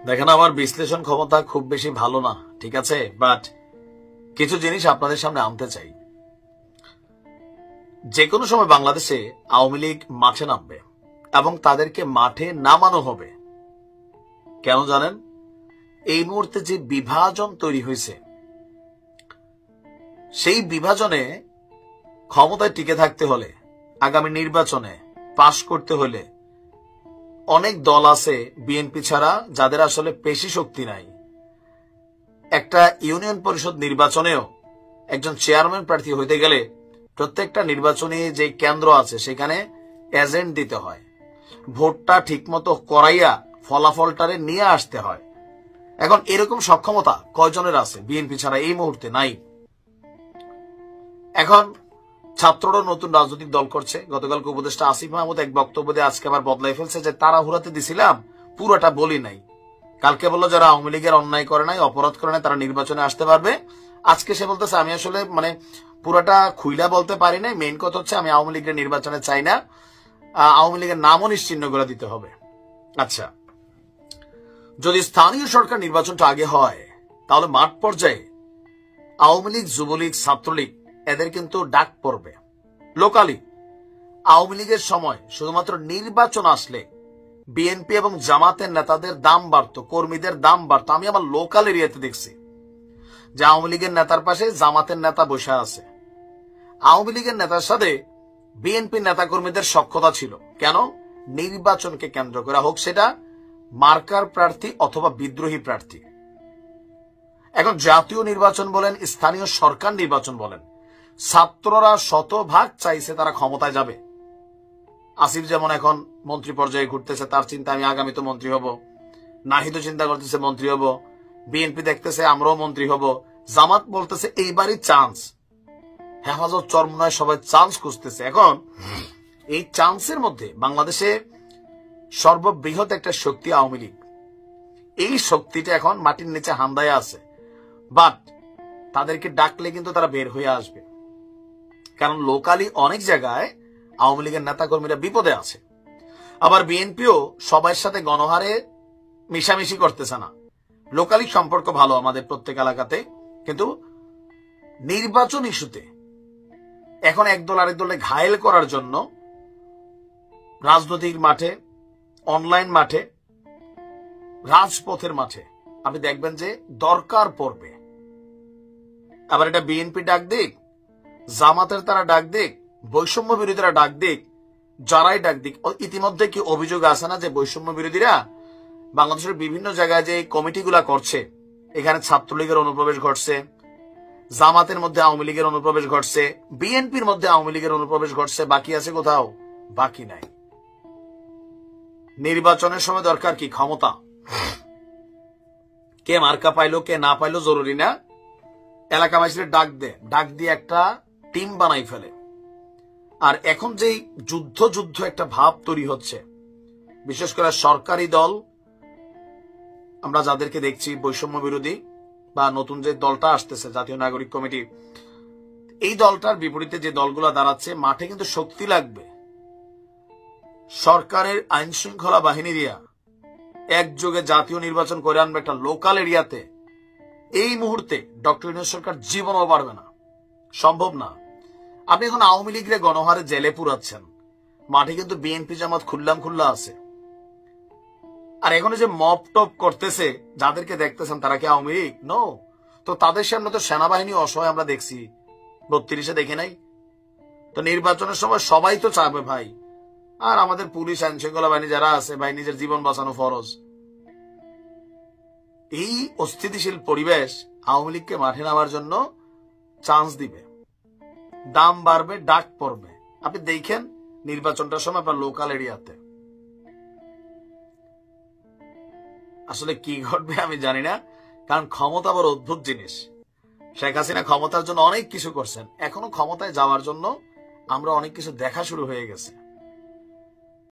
দেখেন, আমার বিশ্লেষণ ক্ষমতা খুব বেশি ভালো না, ঠিক আছে, বাট কিছু জিনিস আপনাদের সামনে আনতে চাই। যে কোনো সময় বাংলাদেশে আওয়ামী লীগ মাঠে নামবে এবং তাদেরকে মাঠে নামানো হবে। কেন জানেন? এই মুহূর্তে যে বিভাজন তৈরি হয়েছে, সেই বিভাজনে ক্ষমতায় টিকে থাকতে হলে, আগামী নির্বাচনে পাশ করতে হলে অনেক দল আছে বিএনপি ছাড়া যাদের আসলে পেশি শক্তি নাই। একটা ইউনিয়ন পরিষদ নির্বাচনেও একজন চেয়ারম্যান প্রার্থী হইতে গেলে প্রত্যেকটা নির্বাচনী যে কেন্দ্র আছে সেখানে এজেন্ট দিতে হয়, ভোটটা ঠিকমতো করাইয়া ফলাফলটারে নিয়ে আসতে হয়। এখন এরকম সক্ষমতা কয়জনের আছে? বিএনপি ছাড়া এই মুহূর্তে নাই। এখন ছাত্ররা নতুন রাজনৈতিক দল করছে। গতকালকে উপদেষ্টা আসিফ মাহমুদ এক বক্তব্য দিয়ে আজকে আবার বদলাই ফেলছে যে তাড়াহুড়াতে দিছিলাম, পুরোটা বলি নাই। কালকে বললো যারা আওয়ামী লীগের অন্যায় করে নাই, অপরাধ করে নাই, তারা নির্বাচনে আসতে পারবে। আজকে সে বলতেছে আমি আসলে পুরোটা খুইলা বলতে পারি নাই, মেইন কথা হচ্ছে আমি আওয়ামী লীগের নির্বাচনে চাই না, আওয়ামী লীগের নামও নিশ্চিহ্ন করে দিতে হবে। আচ্ছা, যদি স্থানীয় সরকার নির্বাচনটা আগে হয় তাহলে মাঠ পর্যায়ে আওয়ামী লীগ, যুবলীগ, ছাত্রলীগ এদের কিন্তু ডাক পড়বে। লোকালি আওয়ামী লীগের সময় শুধুমাত্র নির্বাচন আসলে বিএনপি এবং জামাতের নেতাদের দাম বাড়তো, কর্মীদের দাম বাড়তো। আমি আমার লোকাল এরিয়াতে দেখছি যে আওয়ামী লীগের নেতার পাশে জামাতের নেতা বসে আছে। আওয়ামী লীগের নেতার সাথে বিএনপি নেতা কর্মীদের সখ্যতা ছিল। কেন? নির্বাচনকে কেন্দ্র করে, হোক সেটা মার্কার প্রার্থী অথবা বিদ্রোহী প্রার্থী। এখন জাতীয় নির্বাচন বলেন, স্থানীয় সরকার নির্বাচন বলেন, ছাত্ররা শতভাগ চাইছে তারা ক্ষমতায় যাবে। আসিফ যেমন এখন মন্ত্রী পর্যায়ে ঘুরতেছে, তার চিন্তা আমি আগামী তো মন্ত্রী হব। নাহিদও চিন্তা করতেছে মন্ত্রী হব। বিএনপি দেখতেছে আমরাও মন্ত্রী হব। জামাত বলতেছে এইবারই চান্স। হেফাজত চরমনায় সবাই চান্স খুঁজতেছে। এখন এই চান্সের মধ্যে বাংলাদেশে সর্ববৃহৎ একটা শক্তি আওয়ামী লীগ। এই শক্তিটা এখন মাটির নিচে হান্দায় আছে, বাট তাদেরকে ডাকলে কিন্তু তারা বের হয়ে আসবে। কারণ লোকালি অনেক জায়গায় আওয়ামী লীগের নেতা কর্মীরা বিপদে আছে। আবার বিএনপিও সবার সাথে গণহারে মিশামিশি করতেছে না। লোকালি সম্পর্ক ভালো আমাদের প্রত্যেক এলাকাতে, কিন্তু নির্বাচন ইস্যুতে এখন একদল আরেক দলে ঘায়েল করার জন্য রাজনৈতিক মাঠে, অনলাইন মাঠে, রাজপথের মাঠে আপনি দেখবেন যে দরকার পড়বে। আবার এটা বিএনপি ডাক দিক, জামাতের তারা ডাক দিক, বৈষম্য বিরোধীরা ডাক দিক, যারাই ডাক দিক, ইতিমধ্যে কি অভিযোগ আছে না যে বৈষম্য বিরোধীরা বাংলাদেশের বিভিন্ন জায়গায় যে কমিটিগুলা করছে, এখানে ছাত্রলীগের অনুপ্রবেশ ঘটছে, জামাতের মধ্যে আওয়ামী লীগের অনুপ্রবেশ ঘটছে, বিএনপির মধ্যে আওয়ামী লীগের অনুপ্রবেশ ঘটছে। বাকি আছে কোথাও? বাকি নাই। নির্বাচনের সময় দরকার কি? ক্ষমতা। কে মার্কা পাইলো কে না পাইলো জরুরি না, এলাকাবাসীর ডাক দিয়ে একটা টিম বানাই ফেলে। আর এখন যেই যুদ্ধ একটা ভাব তৈরি হচ্ছে, বিশেষ করে সরকারি দল আমরা যাদেরকে দেখছি বৈষম্য বিরোধী বা নতুন যে দলটা আসতেছে জাতীয় নাগরিক কমিটি, এই দলটার বিপরীতে যে দলগুলো দাঁড়াচ্ছে, মাঠে কিন্তু শক্তি লাগবে। সরকারের আইন শৃঙ্খলা বাহিনী দিয়া একযোগে জাতীয় নির্বাচন করে আনবে একটা লোকাল এরিয়াতে। এই মুহূর্তে ডক্টর ইউনূস সরকার জীবনও পারবে না, সম্ভব না। আপনি এখন আওয়ামী লীগরে গণহারে জেলে পুরাচ্ছেন, মাঠে কিন্তু বিএনপি জামাত খুল্লা আছে। আর এখন যে মপ টপ করতেছে যাদেরকে দেখতেছেন তারা কি আওয়ামী লীগ? নো। তো তাদের সামনে তো সেনাবাহিনী অসহায় আমরা দেখছি, 32-এ দেখে নাই তো। নির্বাচনের সময় সবাই তো চাবে ভাই, আর আমাদের পুলিশ আইন শৃঙ্খলা বাহিনী যারা আছে ভাই, নিজের জীবন বাঁচানো ফরজ। এই অস্থিতিশীল পরিবেশ আওয়ামী লীগকে মাঠে নামার জন্য চান্স দিবে, দাম বাড়বে, ডাক পড়বে। আপনি দেখেন নির্বাচনটার সময় আপনার লোকাল এরিয়াতে আসলে কি ঘটবে আমি জানি না, কারণ ক্ষমতা বড় অদ্ভুত জিনিস। শেখ হাসিনা ক্ষমতার জন্য অনেক কিছু করছেন, এখনো ক্ষমতায় যাওয়ার জন্য আমরা অনেক কিছু দেখা শুরু হয়ে গেছে।